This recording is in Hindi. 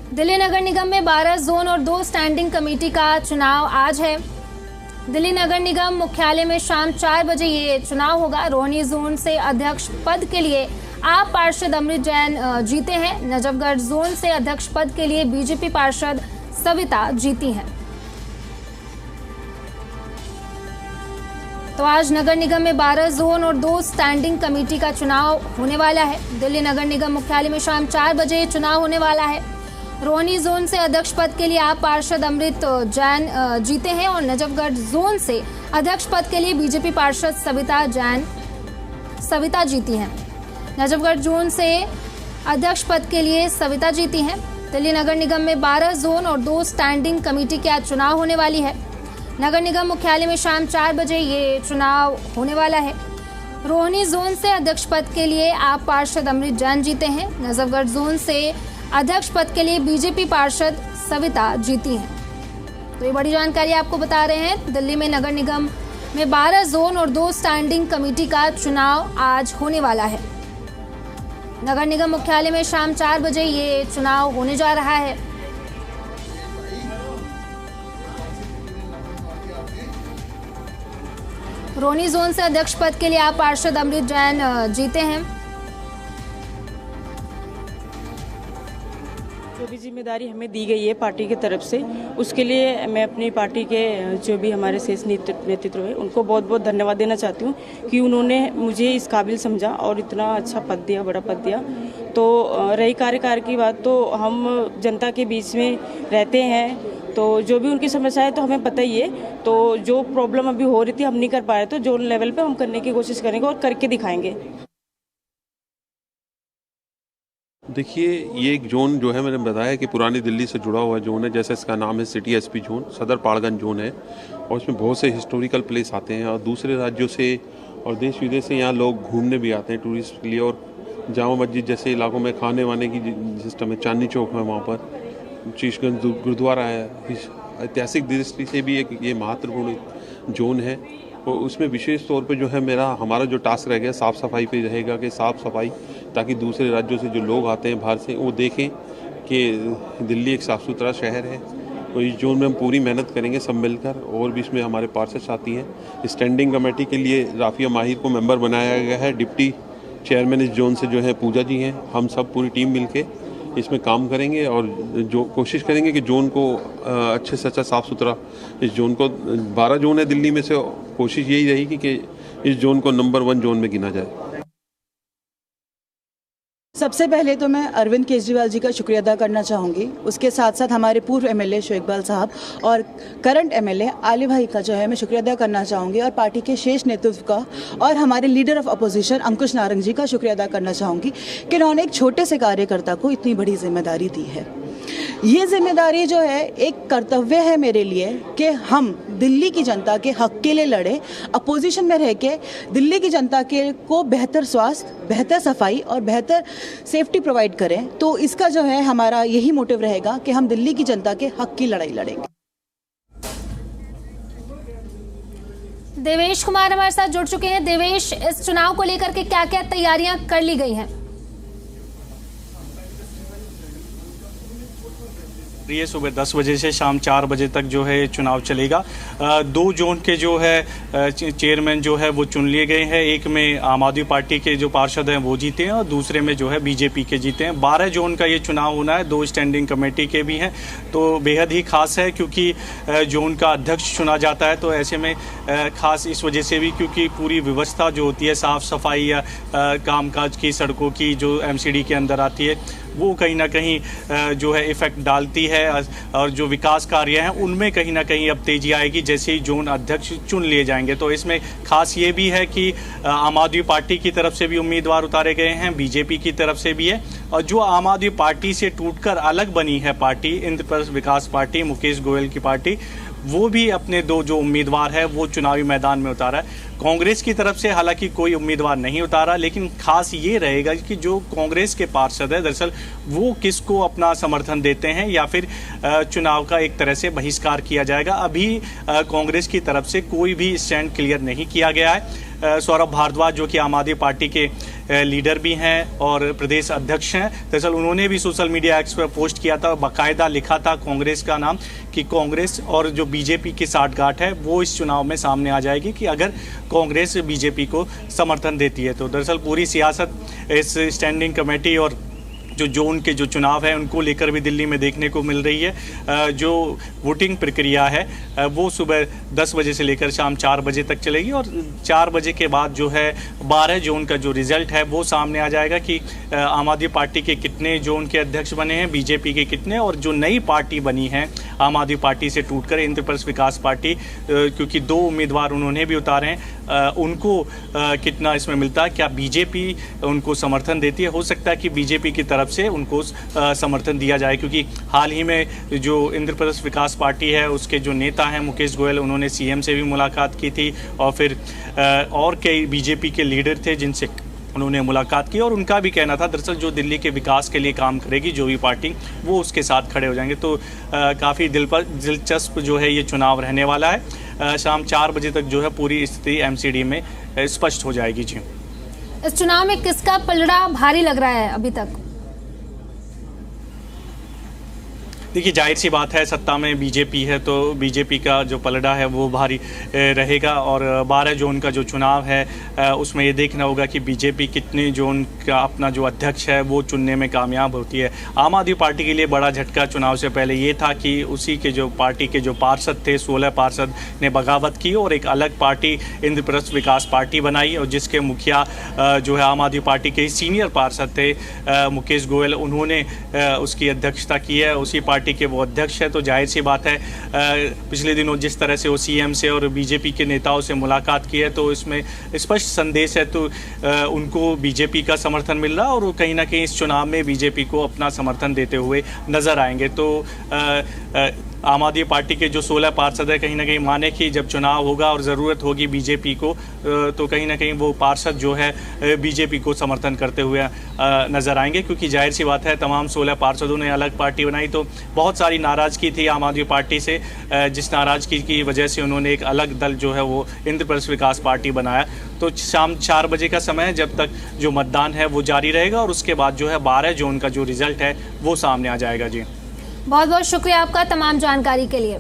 दिल्ली नगर निगम में 12 जोन और 2 स्टैंडिंग कमेटी का चुनाव आज है। दिल्ली नगर निगम मुख्यालय में शाम 4 बजे ये चुनाव होगा। रोहिणी जोन से अध्यक्ष पद के लिए आप पार्षद अमृत जैन जीते हैं। नजफगढ़ जोन से अध्यक्ष पद के लिए बीजेपी पार्षद सविता जीती हैं। तो आज नगर निगम में 12 जोन और 2 स्टैंडिंग कमेटी का चुनाव होने वाला है। दिल्ली नगर निगम मुख्यालय में शाम 4 बजे चुनाव होने वाला है। रोहिणी जोन से अध्यक्ष पद के लिए आप पार्षद अमृत जैन जीते हैं और नजफगढ़ जोन से अध्यक्ष पद के लिए बीजेपी पार्षद सविता जीती हैं। नजफगढ़ जोन से अध्यक्ष पद के लिए सविता जीती हैं। दिल्ली नगर निगम में 12 जोन और 2 स्टैंडिंग कमेटी की आज चुनाव होने वाली है। नगर निगम मुख्यालय में शाम 4 बजे ये चुनाव होने वाला है। रोहिणी जोन से अध्यक्ष पद के लिए आप पार्षद अमृत जैन जीते हैं। नजफगढ़ जोन से अध्यक्ष पद के लिए बीजेपी पार्षद सविता जीती हैं। तो ये बड़ी जानकारी आपको बता रहे हैं। दिल्ली में नगर निगम में 12 जोन और 2 स्टैंडिंग कमेटी का चुनाव आज होने वाला है। नगर निगम मुख्यालय में शाम 4 बजे ये चुनाव होने जा रहा है। रोहिणी जोन से अध्यक्ष पद के लिए आप पार्षद अमृत जैन जीते हैं। जो भी जिम्मेदारी हमें दी गई है पार्टी की तरफ से, उसके लिए मैं अपनी पार्टी के जो भी हमारे शीर्ष नेतृत्व है उनको बहुत बहुत धन्यवाद देना चाहती हूँ कि उन्होंने मुझे इस काबिल समझा और इतना अच्छा पद दिया, बड़ा पद दिया। तो रही कार्यकाल की बात, तो हम जनता के बीच में रहते हैं, तो जो भी उनकी समस्या है तो हमें पता ही है। तो जो प्रॉब्लम अभी हो रही थी हम नहीं कर पा रहे, तो जोन लेवल पे हम करने की कोशिश करेंगे और करके दिखाएंगे। देखिए, ये एक जोन जो है, मैंने बताया कि पुरानी दिल्ली से जुड़ा हुआ जोन है। जैसे इसका नाम है सिटी एसपी जोन, सदर पाड़गंज जोन है और इसमें बहुत से हिस्टोरिकल प्लेस आते हैं और दूसरे राज्यों से और देश विदेश से यहाँ लोग घूमने भी आते हैं टूरिस्ट के लिए। और जामा मस्जिद जैसे इलाकों में खाने वाने की सिस्टम है, चांदनी चौक है, वहाँ पर शीशगंज गुरुद्वारा है। ऐतिहासिक दृष्टि से भी एक ये महत्वपूर्ण जोन है और उसमें विशेष तौर पे जो है हमारा जो टास्क रह गया साफ़ सफाई पे रहेगा कि साफ़ सफाई, ताकि दूसरे राज्यों से जो लोग आते हैं बाहर से वो देखें कि दिल्ली एक साफ़ सुथरा शहर है। तो इस जोन में हम पूरी मेहनत करेंगे सब मिलकर। और भी इसमें हमारे पार्षद साथी हैं। स्टैंडिंग कमेटी के लिए राफिया माहिर को मेंबर बनाया गया है। डिप्टी चेयरमैन इस जोन से जो है पूजा जी हैं। हम सब पूरी टीम मिलके इसमें काम करेंगे और जो कोशिश करेंगे कि जोन को अच्छे से अच्छा साफ़ सुथरा, इस जोन को 12 जोन है दिल्ली में से, कोशिश यही रहेगी कि इस जोन को नंबर 1 जोन में गिना जाए। सबसे पहले तो मैं अरविंद केजरीवाल जी का शुक्रिया अदा करना चाहूँगी। उसके साथ साथ हमारे पूर्व एमएलए शोएब इकबाल साहब और करंट एमएलए आली भाई का जो है मैं शुक्रिया अदा करना चाहूँगी और पार्टी के शेष नेतृत्व का और हमारे लीडर ऑफ अपोजिशन अंकुश नारंग जी का शुक्रिया अदा करना चाहूँगी कि उन्होंने एक छोटे से कार्यकर्ता को इतनी बड़ी जिम्मेदारी दी है। ये जिम्मेदारी जो है एक कर्तव्य है मेरे लिए कि हम दिल्ली की जनता के हक के लिए लड़े, अपोजिशन में रह के दिल्ली की जनता के को बेहतर स्वास्थ्य, बेहतर सफाई और बेहतर सेफ्टी प्रोवाइड करें। तो इसका जो है हमारा यही मोटिव रहेगा कि हम दिल्ली की जनता के हक की लड़ाई लड़ेंगे। देवेश कुमार हमारे साथ जुड़ चुके हैं। देवेश, इस चुनाव को लेकर के क्या क्या तैयारियां कर ली गई हैं? ये सुबह 10 बजे से शाम 4 बजे तक जो है चुनाव चलेगा। 2 जोन के जो है चेयरमैन जो है वो चुन लिए गए हैं। एक में आम आदमी पार्टी के जो पार्षद हैं वो जीते हैं और दूसरे में जो है बीजेपी के जीते हैं। 12 जोन का ये चुनाव होना है। 2 स्टैंडिंग कमेटी के भी हैं, तो बेहद ही खास है क्योंकि जोन का अध्यक्ष चुना जाता है। तो ऐसे में खास इस वजह से भी क्योंकि पूरी व्यवस्था जो होती है साफ सफाई या कामकाज की, सड़कों की जो एमसीडी के अंदर आती है, वो कहीं ना कहीं जो है इफेक्ट डालती है और जो विकास कार्य हैं उनमें कहीं ना कहीं अब तेजी आएगी जैसे ही जोन अध्यक्ष चुन लिए जाएंगे। तो इसमें खास ये भी है कि आम आदमी पार्टी की तरफ से भी उम्मीदवार उतारे गए हैं, बीजेपी की तरफ से भी है और जो आम आदमी पार्टी से टूटकर अलग बनी है पार्टी, इंद्रप्रस्थ विकास पार्टी, मुकेश गोयल की पार्टी, वो भी अपने 2 जो उम्मीदवार है वो चुनावी मैदान में उतारा है। कांग्रेस की तरफ से हालांकि कोई उम्मीदवार नहीं उतारा, लेकिन खास ये रहेगा कि जो कांग्रेस के पार्षद है दरअसल वो किसको अपना समर्थन देते हैं या फिर चुनाव का एक तरह से बहिष्कार किया जाएगा। अभी कांग्रेस की तरफ से कोई भी स्टैंड क्लियर नहीं किया गया है। सौरभ भारद्वाज जो कि आम आदमी पार्टी के लीडर भी हैं और प्रदेश अध्यक्ष हैं, दरअसल उन्होंने भी सोशल मीडिया एक्स पर पोस्ट किया था, बाकायदा लिखा था कांग्रेस का नाम कि कांग्रेस और जो बीजेपी की साठगांठ है वो इस चुनाव में सामने आ जाएगी कि अगर कांग्रेस बीजेपी को समर्थन देती है तो। दरअसल पूरी सियासत इस स्टैंडिंग कमेटी और जो जोन के जो चुनाव है उनको लेकर भी दिल्ली में देखने को मिल रही है। जो वोटिंग प्रक्रिया है वो सुबह 10 बजे से लेकर शाम 4 बजे तक चलेगी और 4 बजे के बाद जो है 12 जोन का जो रिजल्ट है वो सामने आ जाएगा कि आम आदमी पार्टी के कितने जोन के अध्यक्ष बने हैं, बीजेपी के कितने, और जो नई पार्टी बनी है आम आदमी पार्टी से टूटकर इंद्रप्रस्थ विकास पार्टी, क्योंकि 2 उम्मीदवार उन्होंने भी उतारे हैं, उनको कितना इसमें मिलता है, क्या बीजेपी उनको समर्थन देती है। हो सकता है कि बीजेपी की तरफ से उनको समर्थन दिया जाए, क्योंकि हाल ही में जो इंद्रप्रस्थ विकास पार्टी है उसके जो नेता हैं मुकेश गोयल, उन्होंने सीएम से भी मुलाकात की थी और फिर और कई बीजेपी के लीडर थे जिनसे उन्होंने मुलाकात की और उनका भी कहना था दरअसल जो दिल्ली के विकास के लिए काम करेगी जो भी पार्टी वो उसके साथ खड़े हो जाएंगे। तो काफ़ी दिलचस्प जो है ये चुनाव रहने वाला है। शाम 4 बजे तक जो है पूरी स्थिति एमसीडी में स्पष्ट हो जाएगी। जी, इस चुनाव में किसका पलड़ा भारी लग रहा है अभी तक? देखिए, जाहिर सी बात है सत्ता में बीजेपी है तो बीजेपी का जो पलड़ा है वो भारी रहेगा और 12 जोन का जो चुनाव है उसमें ये देखना होगा कि बीजेपी कितने जोन का अपना जो अध्यक्ष है वो चुनने में कामयाब होती है। आम आदमी पार्टी के लिए बड़ा झटका चुनाव से पहले ये था कि उसी के जो पार्टी के जो पार्षद थे 16 पार्षद ने बगावत की और एक अलग पार्टी इंद्रप्रस्थ विकास पार्टी बनाई और जिसके मुखिया जो है आम आदमी पार्टी के सीनियर पार्षद थे मुकेश गोयल, उन्होंने उसकी अध्यक्षता की है, उसी पार्टी के वो अध्यक्ष है। तो जाहिर सी बात है पिछले दिनों जिस तरह से वो सीएम से और बीजेपी के नेताओं से मुलाकात की है तो इसमें स्पष्ट संदेश है, तो उनको बीजेपी का समर्थन मिल रहा है और कहीं ना कहीं इस चुनाव में बीजेपी को अपना समर्थन देते हुए नजर आएंगे। तो आम आदमी पार्टी के जो 16 पार्षद है कहीं ना कहीं माने कि जब चुनाव होगा और ज़रूरत होगी बीजेपी को तो कहीं ना कहीं वो पार्षद जो है बीजेपी को समर्थन करते हुए नज़र आएंगे, क्योंकि जाहिर सी बात है तमाम 16 पार्षदों ने अलग पार्टी बनाई तो बहुत सारी नाराज़गी थी आम आदमी पार्टी से, जिस नाराज़गी की वजह से उन्होंने एक अलग दल जो है वो इंद्रप्रस्थ विकास पार्टी बनाया। तो शाम 4 बजे का समय है जब तक जो मतदान है वो जारी रहेगा और उसके बाद जो है 12 जोन का जो रिजल्ट है वो सामने आ जाएगा। जी, बहुत बहुत शुक्रिया आपका तमाम जानकारी के लिए।